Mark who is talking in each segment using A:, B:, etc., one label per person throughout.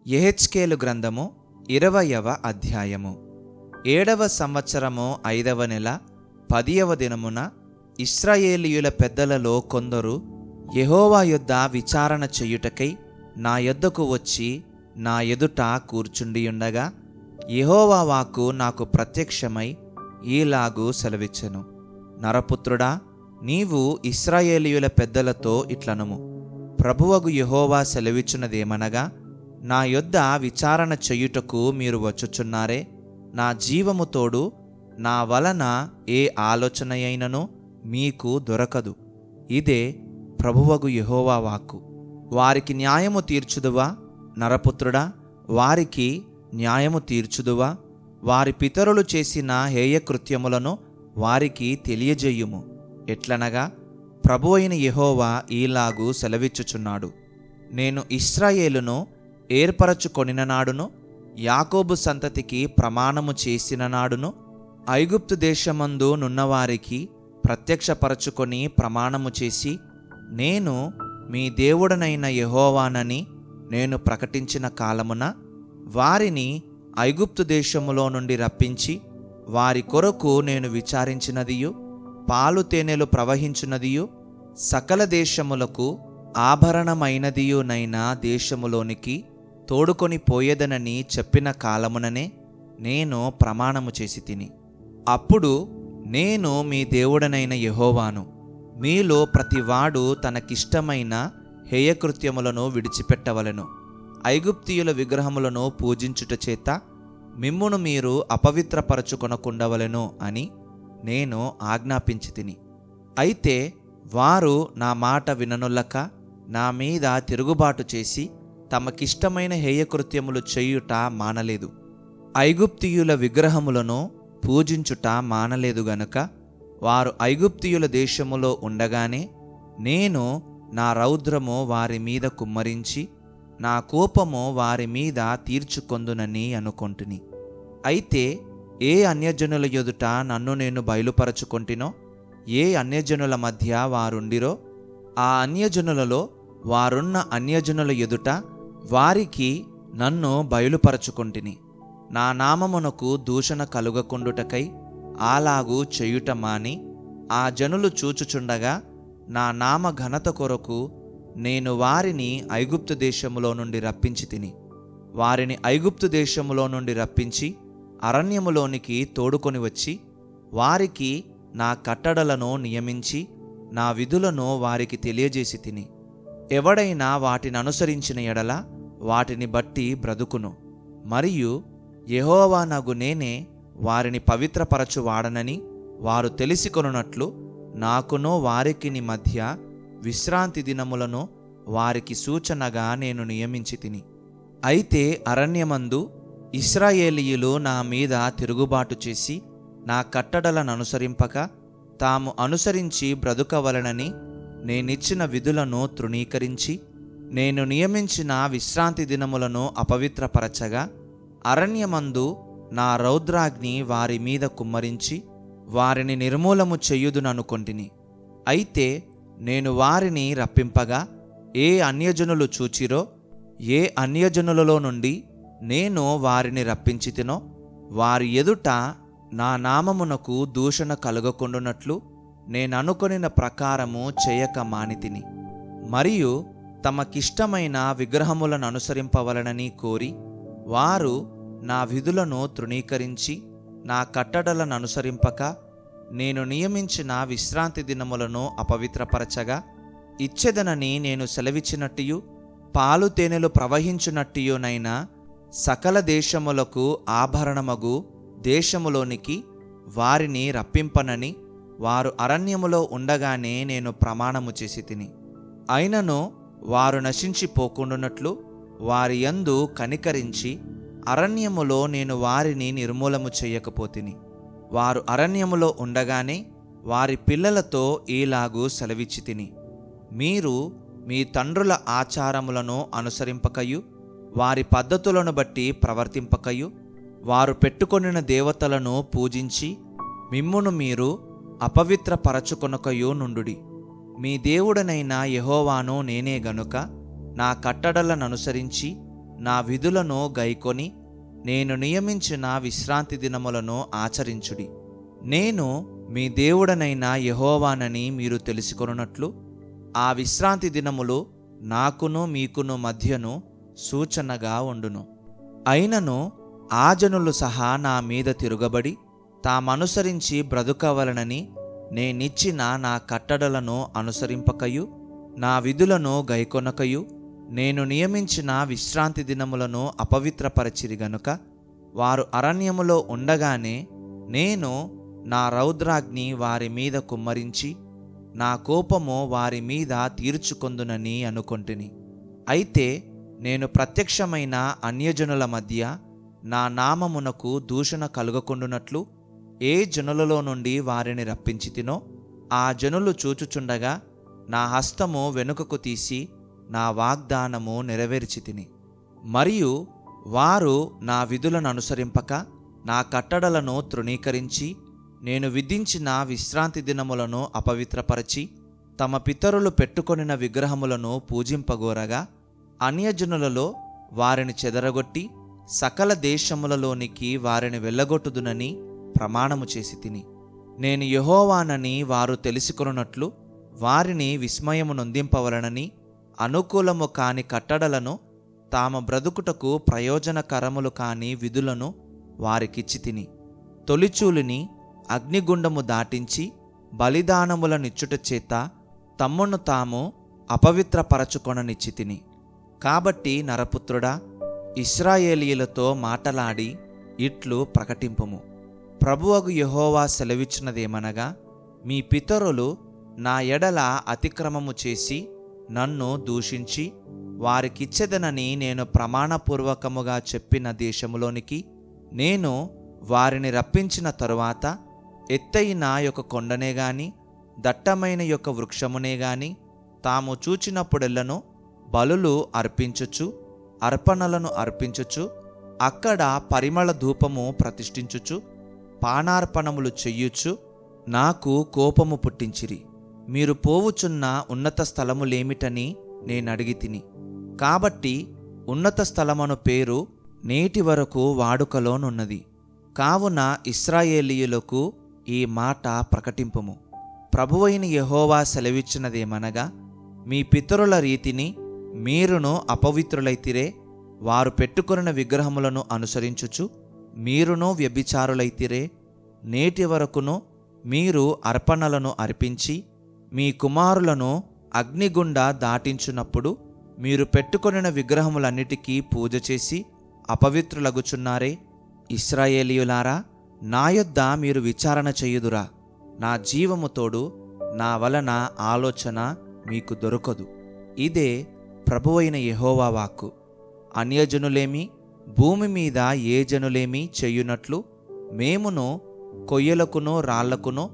A: యెహెజ్కేలు గ్రంథము 20వ అధ్యాయము. 7వ సంవత్సరము 5వ నెల 10వ దినమున ఇశ్రాయేలీయుల పెద్దలలో కొందరు యెహోవా యొద్ద విచారణ చెయ్యుటకై నా యొద్దకు వచ్చి నా ఎదుట కూర్చుండియుండగా యెహోవా వాక్కు నాకు ప్రత్యక్షమై ఈలాగు సెలవిచ్చెను. నరపుత్రుడా, నీవు ఇశ్రాయేలీయుల పెద్దలతో ఇట్లనుము, ప్రభువగు యెహోవా సెలవిచ్చున్నదేమనగా, నా యొద్ద విచారణ చెయ్యుటకు మీరు వచ్చుచున్నారే, నా జీవము తోడు నా వలన ఏ ఆలోచనయైనను మీకు దొరకదు. ఇదే ప్రభువగు యెహోవా వాక్కు. వారికి న్యాయము తీర్చుదువా? నరపుత్రుడా, వారికి న్యాయము తీర్చుదువా? వారి పితరులు చేసిన హేయకృత్యములను వారికి తెలియజేయుము. ఎట్లనగా, ప్రభువైన యెహోవా ఈలాగు సెలవిచ్చుచున్నాడు, నేను ఇశ్రాయేలును ఏర్పరచుకొనిన నాడును, యాకోబు సంతతికి ప్రమాణము చేసిన నాడును, ఐగుప్తు దేశమందు నున్నవారికి ప్రత్యక్షపరచుకొని ప్రమాణము చేసి, నేను మీ దేవుడనైన యెహోవానని నేను ప్రకటించిన కాలమున వారిని ఐగుప్తు దేశములో నుండి రప్పించి, వారి కొరకు నేను విచారించినదియు పాలు తేనెలు ప్రవహించున్నదియు సకల దేశములకు ఆభరణమైనదియునైన దేశములోనికి తోడుకొని పోయేదనని చెప్పిన కాలముననే నేను ప్రమాణము చేసి తిని. అప్పుడు నేను మీ దేవుడనైన యెహోవాను. మీలో ప్రతివాడు తనకిష్టమైన హేయకృత్యములను విడిచిపెట్టవలెను. ఐగుప్తీయుల విగ్రహములను పూజించుట చేత మిమ్మును మీరు అపవిత్రపరచుకొనకుండవలెను అని నేను ఆజ్ఞాపించి తిని. అయితే వారు నా మాట విననొల్లక నా మీద తిరుగుబాటు చేసి తమకిష్టమైన హేయకృత్యములు చేయుట మానలేదు. ఐగుప్తీయుల విగ్రహములను పూజించుట మానలేదు గనుక వారు ఐగుప్తీయుల దేశములో ఉండగానే నేను నా రౌద్రము వారి మీద కుమ్మరించి నా కోపము వారి మీద తీర్చుకొందునని అనుకొంటిని. అయితే ఏ అన్యజనుల ఎదుట నన్ను నేను బయలుపరచుకొంటినో, ఏ అన్యజనుల మధ్య వారుండిరో, ఆ అన్యజనులలో వారున్న అన్యజనుల ఎదుట వారికి నన్ను బయలుపరచుకొంటిని. నా నామమునకు దూషణ కలుగకుండుటకై అలాగూ చేయుట మాని, ఆ జనులు చూచుచుండగా నా నామ ఘనత కొరకు నేను వారిని ఐగుప్తు దేశములో నుండి రప్పించి తిని. వారిని ఐగుప్తు దేశములో నుండి రప్పించి అరణ్యములోనికి తోడుకొని వచ్చి వారికి నా కట్టడలను నియమించి నా విధులను వారికి తెలియజేసి తిని. ఎవడైనా వాటిని అనుసరించిన ఎడల వాటిని బట్టి బ్రతుకును. మరియు యెహోవానగు నేనే వారిని పవిత్రపరచువాడనని వారు తెలిసికొనున్నట్లు నాకును వారికిని మధ్య విశ్రాంతి దినములను వారికి సూచనగా నేను నియమించి తిని. అయితే అరణ్యమందు ఇశ్రాయేలీయులు నా మీద తిరుగుబాటు చేసి నా కట్టడలను అనుసరింపక తాము అనుసరించి బ్రతుకవలనని నేనిచ్చిన విధులను తృణీకరించి నేను నియమించిన విశ్రాంతి దినములను అపవిత్రపరచగా అరణ్యమందు నా రౌద్రాగ్ని వారి మీద కుమ్మరించి వారిని నిర్మూలము చెయ్యుదుననుకొంటిని. అయితే నేను వారిని రప్పింపగా ఏ అన్యజనులు చూచిరో, ఏ అన్యజనులలో నుండి నేను వారిని రప్పించితినో వారి ఎదుట నా నామమునకు దూషణ కలుగకుండునట్లు నేననుకొనిన ప్రకారము చేయక మానితిని. మరియు తమకిష్టమైన విగ్రహములను అనుసరింపవలనని కోరి వారు నా విధులను తృణీకరించి నా కట్టడలను అనుసరింపక నేను నియమించిన విశ్రాంతి దినములను అపవిత్రపరచగా, ఇచ్చెదనని నేను సెలవిచ్చినట్టియు పాలు తేనెలు ప్రవహించునట్టియునైనా సకల దేశములకు ఆభరణమగు దేశములోనికి వారిని రప్పింపనని వారు అరణ్యములో ఉండగానే నేను ప్రమాణము చేసి తిని. అయినను వారు నశించిపోకుండునట్లు వారి యందు కనికరించి అరణ్యములో నేను వారిని నిర్మూలము చెయ్యకపోతిని. వారు అరణ్యములో ఉండగానే వారి పిల్లలతో ఈలాగు సెలవిచ్చి తిని, మీరు మీ తండ్రుల ఆచారములను అనుసరింపకయు వారి పద్ధతులను బట్టి ప్రవర్తింపకయు వారు పెట్టుకొనిన దేవతలను పూజించి మిమ్మును మీరు అపవిత్రపరచుకొనకయు నుండుడి. మీ దేవుడనైన యెహోవాను నేనే గనుక నా కట్టడలను అనుసరించి నా విధులను గైకొని నేను నియమించిన విశ్రాంతి దినములను ఆచరించుడి. నేను మీ దేవుడనైన యెహోవానని మీరు తెలుసుకొనున్నట్లు ఆ విశ్రాంతి దినములు నాకును మీకును మధ్యను సూచనగా ఉండును. అయినను ఆ జనులు సహా నా మీద తిరుగబడి తామనుసరించి బ్రతుకవలనని నేనిచ్చిన నా కట్టడలను అనుసరింపకయు నా విధులను గైకొనకయు నేను నియమించిన విశ్రాంతి దినములను అపవిత్రపరచిరి గనుక వారు అరణ్యములో ఉండగానే నేను నా రౌద్రాగ్ని వారి మీద కుమ్మరించి నా కోపము వారి మీద తీర్చుకొందునని అనుకొంటిని. అయితే నేను ప్రత్యక్షమైన అన్యజనుల మధ్య నా నామమునకు దూషణ కలుగకుండునట్లు ఏ జనులలో నుండి వారిని రప్పించితినో ఆ జనులు చూచుచుండగా నా హస్తము వెనుకకు తీసి నా వాగ్దానము నెరవేర్చితిని. మరియు వారు నా విధులను అనుసరింపక నా కట్టడలను తృణీకరించి నేను విధించిన విశ్రాంతి దినములను అపవిత్రపరచి తమ పితరులు పెట్టుకొనిన విగ్రహములను పూజింపగోరగా అన్యజనులలో వారిని చెదరగొట్టి సకల దేశములలోనికి వారిని వెళ్ళగొట్టుదునని ప్రమాణము చేసి తిని. నేను యెహోవానని వారు తెలుసుకొనున్నట్లు వారిని విస్మయము నొందింపవలనని అనుకూలము కాని కట్టడలను తామ బ్రతుకుటకు ప్రయోజనకరములు కాని విధులను వారికిచ్చి తిని. తొలిచూలిని అగ్నిగుండము దాటించి బలిదానములనిచ్చుట చేత తమ్మును తాము అపవిత్రపరచుకొననిచ్చి తిని. కాబట్టి నరపుత్రుడా, ఇశ్రాయేలీయులతో మాటలాడి ఇట్లు ప్రకటింపుము. ప్రభువగు యెహోవా సెలవిచ్చినదేమనగా, మీ పితరులు నా ఎడల అతిక్రమము చేసి నన్ను దూషించి వారికిచ్చెదనని నేను ప్రమాణపూర్వకముగా చెప్పిన దేశములోనికి నేను వారిని రప్పించిన తరువాత ఎత్తైన యొక్క కొండనే గాని దట్టమైన యొక్క వృక్షమునే గాని తాము చూచినప్పుడెల్లను బలులు అర్పించుచు అర్పణలను అర్పించుచు అక్కడ పరిమళ ధూపము ప్రతిష్ఠించుచు పానార్పణములు చెయ్యుచు నాకు కోపము పుట్టించిరి. మీరు పోవుచున్న ఉన్నత స్థలములేమిటని నేనడిగి తిని. కాబట్టి ఉన్నత స్థలమను పేరు నేటి వరకు వాడుకలోనున్నది. కావున ఇశ్రాయేలీయులకు ఈ మాట ప్రకటింపుము. ప్రభువైన యెహోవా సెలవిచ్చినదేమనగా, మీ పితరుల రీతిని మీరును అపవిత్రులైతిరే. వారు పెట్టుకొనిన విగ్రహములను అనుసరించుచు మీరును వ్యభిచారులైతిరే. నేటి వరకును మీరు అర్పణలను అర్పించి మీ కుమారులను అగ్నిగుండా దాటించున్నప్పుడు మీరు పెట్టుకొనిన విగ్రహములన్నిటికీ పూజ చేసి అపవిత్రులగుచున్నారే. ఇశ్రాయేలీయులారా, నా యొద్ద మీరు విచారణ చెయ్యుదురా. నా జీవము తోడు నా వలన ఆలోచన మీకు దొరకదు. ఇదే ప్రభువైన యెహోవా వాక్కు. అన్యజనులేమి భూమి మీద ఏ జనులేమి చెయ్యునట్లు మేమును కొయ్యలకును రాళ్లకును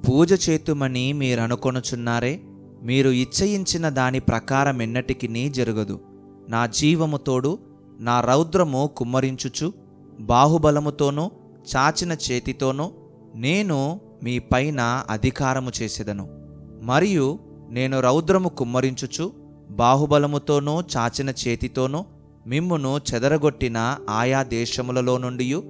A: పూజ చేతుమని మీరనుకొనుచున్నారే. మీరు ఇచ్చయించిన దాని ప్రకారమెన్నటికినీ జరగదు. నా జీవము తోడు నా రౌద్రము కుమ్మరించుచు బాహుబలముతోనూ చాచిన చేతితోనూ నేను మీ పైన అధికారము చేసెదను. మరియు నేను రౌద్రము కుమ్మరించుచు బాహుబలముతోనూ చాచిన చేతితోనూ మిమ్మును చెదరగొట్టిన ఆయా దేశములలో నుండియు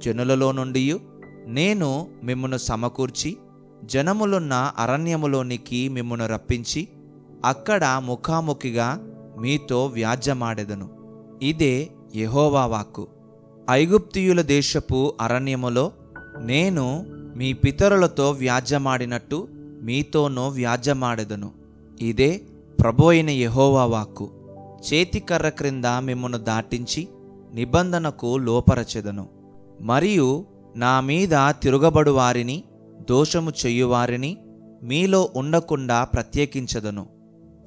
A: జనులలో నుండియు నేను మిమ్మును సమకూర్చి జనములున్న అరణ్యములోనికి మిమ్మును రప్పించి అక్కడ ముఖాముఖిగా మీతో వ్యాజ్యమాడెదను. ఇదే యెహోవా వాక్కు. ఐగుప్తీయుల దేశపు అరణ్యములో నేను మీ పితరులతో వ్యాజ్యమాడినట్టు మీతోనూ వ్యాజ్యమాడెదను. ఇదే ప్రభువైన యెహోవా వాక్కు. చేతికర్ర క్రింద మిమ్మును దాటించి నిబంధనకు లోపరచెదను. మరియు నా మీద తిరుగబడు వారిని దోషము చెయ్యువారిని మీలో ఉండకుండా ప్రత్యేకించదను.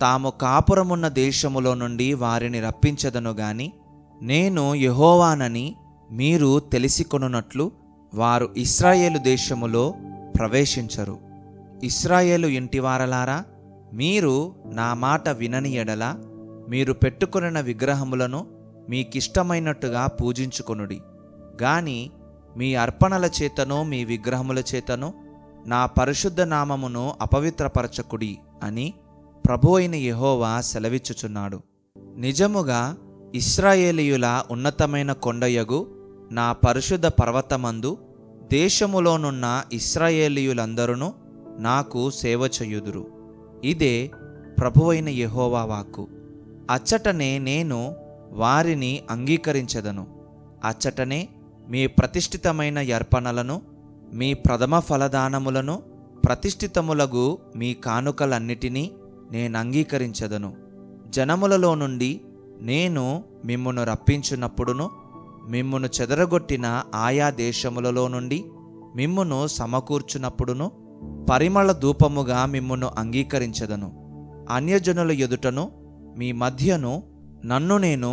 A: తాము కాపురమున్న దేశములో నుండి వారిని రప్పించదను గాని నేను యెహోవానని మీరు తెలిసికొనున్నట్లు వారు ఇశ్రాయేలు దేశములో ప్రవేశించరు. ఇశ్రాయేలు ఇంటివారలారా, మీరు నా మాట వినని ఎడల మీరు పెట్టుకొనిన విగ్రహములను మీకిష్టమైనట్టుగా పూజించుకొనుడి గాని మీ అర్పణల చేతను మీ విగ్రహముల చేతను నా పరిశుద్ధ నామమును అపవిత్రపరచకుడి అని ప్రభువైన యెహోవా సెలవిచ్చుచున్నాడు. నిజముగా ఇశ్రాయేలీయుల ఉన్నతమైన కొండయగు నా పరిశుద్ధ పర్వతమందు దేశములోనున్న ఇశ్రాయేలీయులందరూ నాకు సేవ చేయుదురు. ఇదే ప్రభువైన యెహోవా వాక్కు. అచ్చటనే నేను వారిని అంగీకరించెదను. అచ్చటనే మీ ప్రతిష్ఠితమైన అర్పణలను, మీ ప్రథమ ఫలదానములను, ప్రతిష్ఠితములగు మీ కానుకలన్నిటినీ నేను అంగీకరించెదను. జనములలో నుండి నేను మిమ్మును రప్పించినప్పుడును, మిమ్మును చెదరగొట్టిన ఆయా దేశములలో నుండి మిమ్మును సమకూర్చునప్పుడును పరిమళ ధూపముగా మిమ్మును అంగీకరించెదను. అన్యజనుల ఎదుటను మీ మధ్యను నన్ను నేను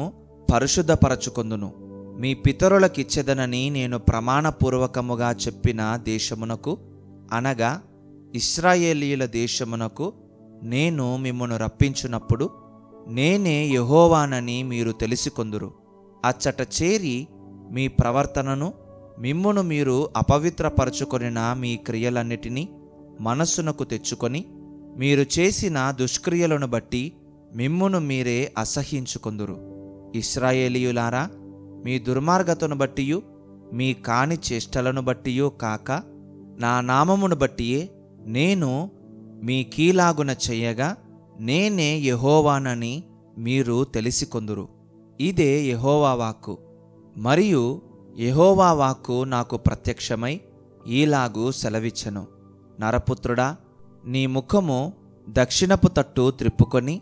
A: పరిశుద్ధపరచుకొందును. మీ పితరులకిచ్చెదనని నేను ప్రమాణపూర్వకముగా చెప్పిన దేశమునకు, అనగా ఇశ్రాయేలీయుల దేశమునకు నేను మిమ్మును రప్పించునప్పుడు నేనే యెహోవానని మీరు తెలిసికొందురు. అచ్చట చేరి మీ ప్రవర్తనను, మిమ్మును మీరు అపవిత్రపరచుకొనిన మీ క్రియలన్నిటినీ మనస్సునకు తెచ్చుకొని, మీరు చేసిన దుష్క్రియలను బట్టి మిమ్మును మీరే అసహ్యించుకొందురు. ఇశ్రాయేలీయులారా, మీ దుర్మార్గతను బట్టియు మీ కాని చేష్టలను బట్టియూ కాక నా నామమును బట్టియే నేను మీ కీలాగున చెయ్యగా నేనే యెహోవానని మీరు తెలిసికొందురు. ఇదే యెహోవా వాక్కు. మరియు యెహోవా వాక్కు నాకు ప్రత్యక్షమై ఈలాగు సెలవిచ్చెను. నరపుత్రుడా, నీ ముఖము దక్షిణపు తట్టు త్రిప్పుకొని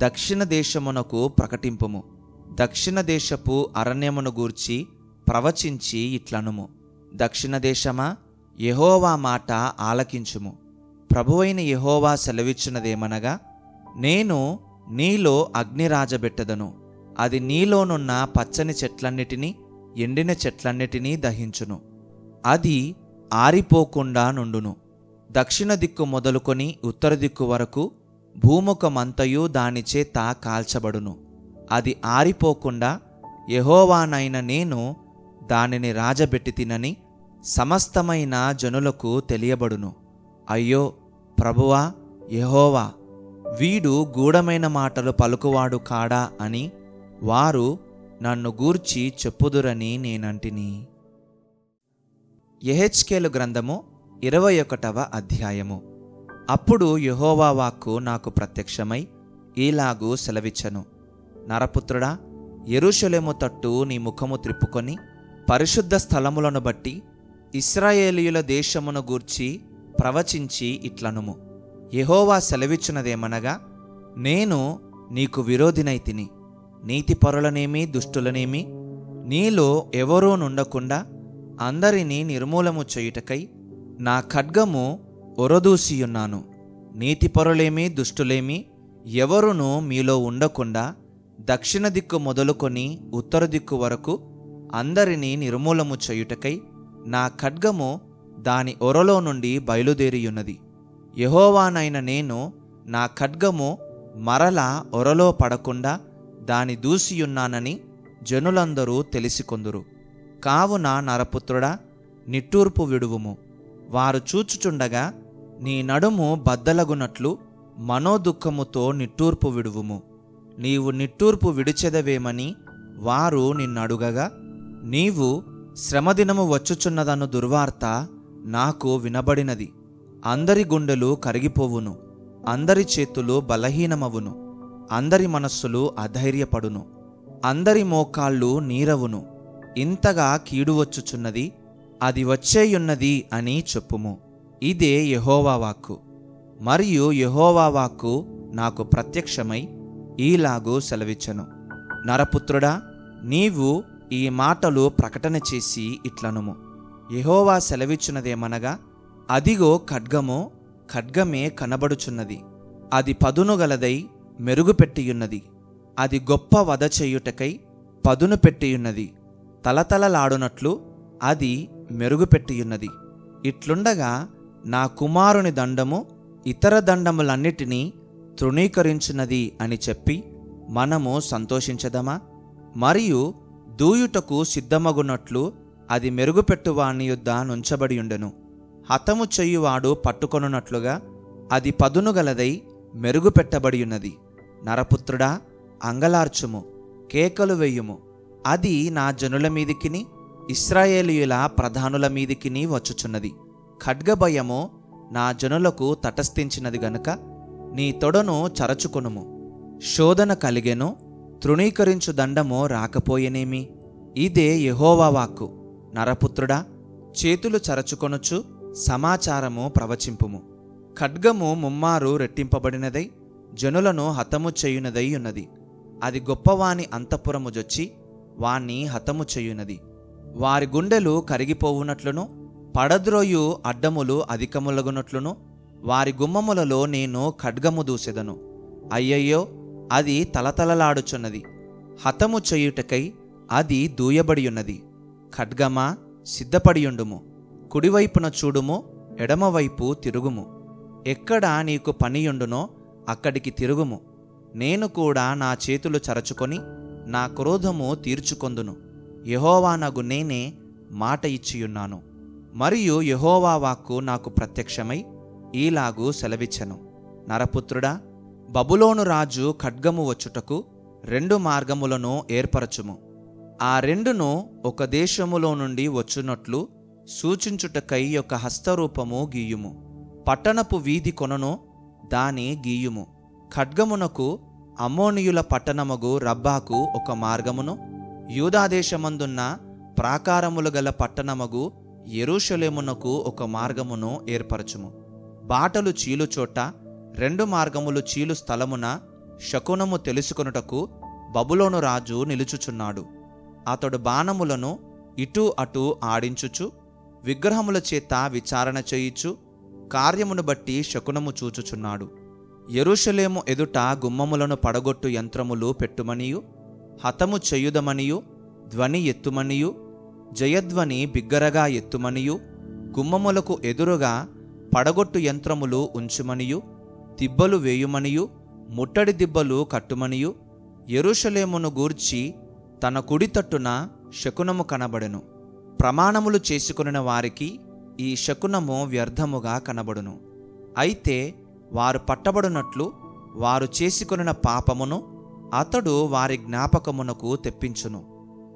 A: దక్షిణ దేశమునకు ప్రకటింపుము. దక్షిణ దేశపు అరణ్యమును గూర్చి ప్రవచించి ఇట్లనుము: దక్షిణ దేశమా, యెహోవా మాట ఆలకించుము. ప్రభువైన యెహోవా సెలవిచ్చినదేమనగా, నేను నీలో అగ్ని రాజబెట్టెదను. అది నీలోనున్న పచ్చని చెట్లన్నిటినీ ఎండిన చెట్లన్నిటినీ దహించును. అది ఆరిపోకుండా నుండును. దక్షిణ దిక్కు మొదలుకొని ఉత్తర దిక్కు వరకు భూముఖమంతయు దానిచేత కాల్చబడును. అది ఆరిపోకుండా యెహోవానైన నేను దానిని రాజబెట్టితినని సమస్తమైన జనులకు తెలియబడును. అయ్యో ప్రభువా యెహోవా, వీడు గూఢమైన మాటలు పలుకువాడు కాడా అని వారు నన్ను గూర్చి చెప్పుదురని నేనంటిని. యెహెజ్కేలు గ్రంథము 21వ అధ్యాయము. అప్పుడు యెహోవా వాక్కు నాకు ప్రత్యక్షమై ఈలాగు సెలవిచ్చెను: నరపుత్రుడా, యెరూషలేము తట్టు నీ ముఖము త్రిప్పుకొని పరిశుద్ధ స్థలములను బట్టి ఇశ్రాయేలీయుల దేశమును గూర్చి ప్రవచించి ఇట్లనుము: యెహోవా సెలవిచ్చినదేమనగా, నేను నీకు విరోధినైతిని. నీతిపరులనేమి దుష్టులనేమి నీలో ఎవరూ నుండకుండా అందరినీ నిర్మూలము చేయుటకై నా ఖడ్గము ఒరదూసియున్నాను. నీతిపరులేమి దుష్టులేమి ఎవరునూ మీలో ఉండకుండా దక్షిణ దిక్కు మొదలుకొని ఉత్తర దిక్కు వరకు అందరినీ నిర్మూలము చేయుటకై నా ఖడ్గము దాని ఒరలో నుండి బయలుదేరియున్నది. యెహోవానైన నేను నా ఖడ్గము మరలా ఒరలో పడకుండా దాని దూసియున్నానని జనులందరూ తెలిసికొందురు. కావున నరపుత్రుడా, నిట్టూర్పు విడువుము. వారు చూచుచుండగా నీ నడుము బద్దలగునట్లు మనోదుఃఖముతో నిట్టూర్పు విడువుము. నీవు నిట్టూర్పు విడిచెదవేమని వారు నిన్నడుగగా, నీవు శ్రమదినము వచ్చుచున్నదను దుర్వార్త నాకు వినబడినది. అందరి గుండెలు కరిగిపోవును, అందరి చేతులు బలహీనమవును, అందరి మనస్సులు అధైర్యపడును, అందరి మోకాళ్ళు నీరవును. ఇంతగా కీడు వచ్చుచున్నది, అది వచ్చేయున్నది అని చెప్పుము. ఇదే యెహోవా వాక్కు. మరియు యెహోవా వాక్కు నాకు ప్రత్యక్షమై ఈలాగు సెలవిచ్చెను: నరపుత్రుడా, నీవు ఈ మాటలు ప్రకటన చేసి ఇట్లనుము: యెహోవా సెలవిచ్చినదేమనగా, అదిగో ఖడ్గము, ఖడ్గమే కనబడుచున్నది. అది పదును గలదై మెరుగుపెట్టియున్నది. అది గొప్ప వధ చేయుటకై పదును పెట్టియున్నది. తలతలలాడునట్లు అది మెరుగుపెట్టియున్నది. ఇట్లుండగా నా కుమారుని దండము ఇతర దండములన్నిటినీ తృణీకరించున్నది అని చెప్పి మనము సంతోషించదమా? మరియు దూయుటకు సిద్ధమగునట్లు అది మెరుగుపెట్టువాని యొద్ద నుంచబడి ఉండెను. హతము చెయ్యువాడు పట్టుకొనున్నట్లుగా అది పదునుగలదై మెరుగుపెట్టబడియున్నది. నరపుత్రుడా, అంగలార్చుము, కేకలు వెయ్యుము. అది నా జనుల మీదికిని ఇశ్రాయేలీయుల ప్రధానుల మీదికిని వచ్చుచున్నది. ఖడ్గభయము నా జనులకు తటస్థించినది గనుక నీ తొడను చరచుకొనుము. శోధన కలిగెను, తృణీకరించు దండము రాకపోయెనేమి? ఇదే యెహోవా వాక్కు. నరపుత్రుడా, చేతులు చరచుకొనుచు సమాచారము ప్రవచింపుము. ఖడ్గము ముమ్మారు రెట్టింపబడినదై జనులను హతము చేయునదై ఉన్నది. అది గొప్పవాని అంతఃపురము జొచ్చి వాణ్ణి హతము చేయునది. వారి గుండెలు కరిగిపోవునట్లును పడద్రోయు అడ్డములు అధికములగునట్లును వారి గుమ్మములలో నేను ఖడ్గము దూసెదను. అయ్యయ్యో, అది తలతలలాడుచున్నది, హతము చేయుటకై అది దూయబడియున్నది. ఖడ్గమా, సిద్ధపడియుండుము. కుడివైపున చూడుము, ఎడమవైపు తిరుగుము. ఎక్కడ నీకు పనియుండునో అక్కడికి తిరుగుము. నేను కూడా నా చేతులు చరచుకొని నా క్రోధము తీర్చుకొందును. యెహోవానగు నేనే మాట ఇచ్చియున్నాను. మరియు యెహోవా వాక్కు నాకు ప్రత్యక్షమై ఈలాగు సెలవిచ్చెను. నరపుత్రుడా, బబులోను రాజు ఖడ్గము వచ్చుటకు 2 మార్గములను ఏర్పరచుము. ఆ రెండును ఒక దేశములో నుండి వచ్చునట్లు సూచించుటకై ఒక హస్తరూపము గీయుము. పట్టణపు వీధి కొనను దాని గీయుము. ఖడ్గమునకు అమ్మోనీయుల పట్టణమగు రబ్బాకు ఒక మార్గమును, యూదాదేశమందున్న ప్రాకారములు గల పట్టణమగు యెరూషలేమునకు ఒక మార్గమును ఏర్పరచుము. బాటలు చీలుచోట 2 మార్గములు చీలు స్థలమున శకునము తెలుసుకొనుటకు బబులోను రాజు నిలుచుచున్నాడు. అతడు బాణములను ఇటూ అటూ ఆడించుచు విగ్రహముల చేత విచారణ చేయుచు కార్యమును బట్టి శకునము చూచుచున్నాడు. యెరూషలేము ఎదుట గుమ్మములను పడగొట్టు యంత్రములు పెట్టుమనియు, హతము చేయుదమనియు, ధ్వని ఎత్తుమనియు, జయధ్వని బిగ్గరగా ఎత్తుమనియు, గుమ్మములకు ఎదురుగా పడగొట్టు యంత్రములు ఉంచుమనియు, దిబ్బలు వేయుమనియు, ముట్టడి దిబ్బలు కట్టుమనియు యెరూషలేమును గూర్చి తన కుడి తట్టున శకునము కనబడెను. ప్రమాణములు చేసుకొనిన వారికి ఈ శకునము వ్యర్థముగా కనబడును. అయితే వారు పట్టబడినట్లు వారు చేసుకొనిన పాపమును అతడు వారి జ్ఞాపకమునకు తెప్పించును.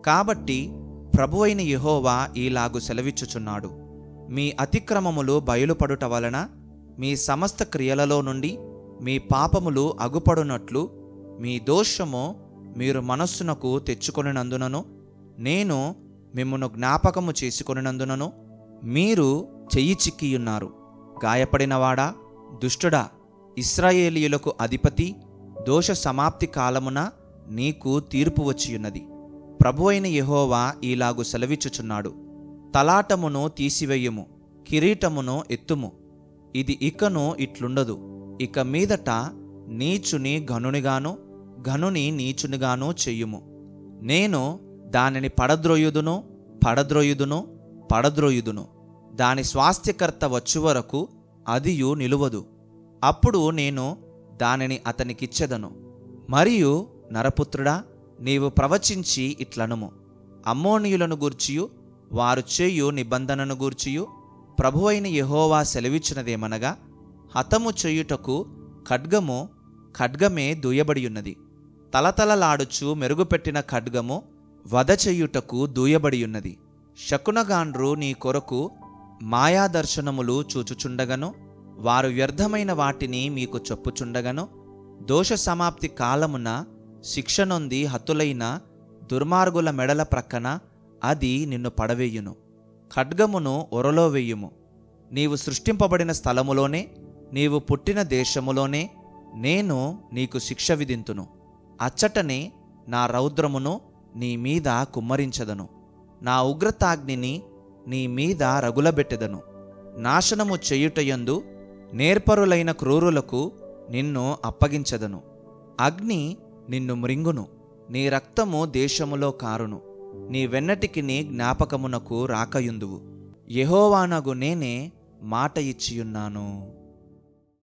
A: కాబట్టి ప్రభువైన యెహోవా ఈలాగు సెలవిచ్చుచున్నాడు. మీ అతిక్రమములు బయలుపడుట వలన మీ సమస్త క్రియలలో నుండి మీ పాపములు అగుపడునట్లు మీ దోషము మీరు మనస్సునకు తెచ్చుకొనినందునను నేను మిమ్మును జ్ఞాపకము చేసుకొనినందునను మీరు చెయ్యి చిక్కియున్నారు. గాయపడినవాడా, దుష్టుడా, ఇశ్రాయేలీయులకు అధిపతి, దోష సమాప్తి కాలమున నీకు తీర్పు వచ్చియున్నది. ప్రభువైన యెహోవా ఈలాగు సెలవిచ్చుచున్నాడు. తలాటమును తీసివేయుము, కిరీటమును ఎత్తుము. ఇది ఇకను ఇట్లుండదు. ఇక మీదట నీచుని ఘనునిగాను, ఘనుని నీచునిగాను చెయ్యుము. నేను దానిని పడద్రోయుదును, పడద్రోయుదును, పడద్రోయుదును. దాని స్వాస్థ్యకర్త వచ్చు వరకు అదియు నిలువదు. అప్పుడు నేను దానిని అతనికిచ్చెదను. మరియు నరపుత్రుడా, నీవు ప్రవచించి ఇట్లనుము. అమ్మోనీయులను గూర్చియు వారు చేయు నిబంధనను గూర్చియు ప్రభువైన యెహోవా సెలవిచ్చినదేమనగా, హతము చేయుటకు ఖడ్గమే దూయబడియున్నది. తలతలలాడుచు మెరుగుపెట్టిన ఖడ్గము వధ చెయ్యుటకు దూయబడియున్నది. శకునగాండ్రు నీ కొరకు మాయాదర్శనములు చూచుచుండగను, వారు వ్యర్థమైన వాటిని మీకు చెప్పుచుండగను, దోష సమాప్తి కాలమున శిక్ష నొంది హతులైన దుర్మార్గుల మెడల ప్రక్కన అది నిన్ను పడవేయును. ఖడ్గమును ఒరలో వెయ్యుము. నీవు సృష్టింపబడిన స్థలములోనే, నీవు పుట్టిన దేశములోనే నేను నీకు శిక్ష విధింతును. అచ్చటనే నా రౌద్రమును నీ మీద కుమ్మరించదను. నా ఉగ్రతాగ్నిని నీ మీద రగులబెట్టెదను. నాశనము చేయుటయందు నేర్పరులైన క్రూరులకు నిన్ను అప్పగించదను. అగ్ని నిన్ను మృంగును, నీ రక్తము దేశములో కారును. నీ వెన్నటికి నీ జ్ఞాపకమునకు రాకయుందువు. యెహోవానగు నేనే మాట ఇచ్చియున్నాను.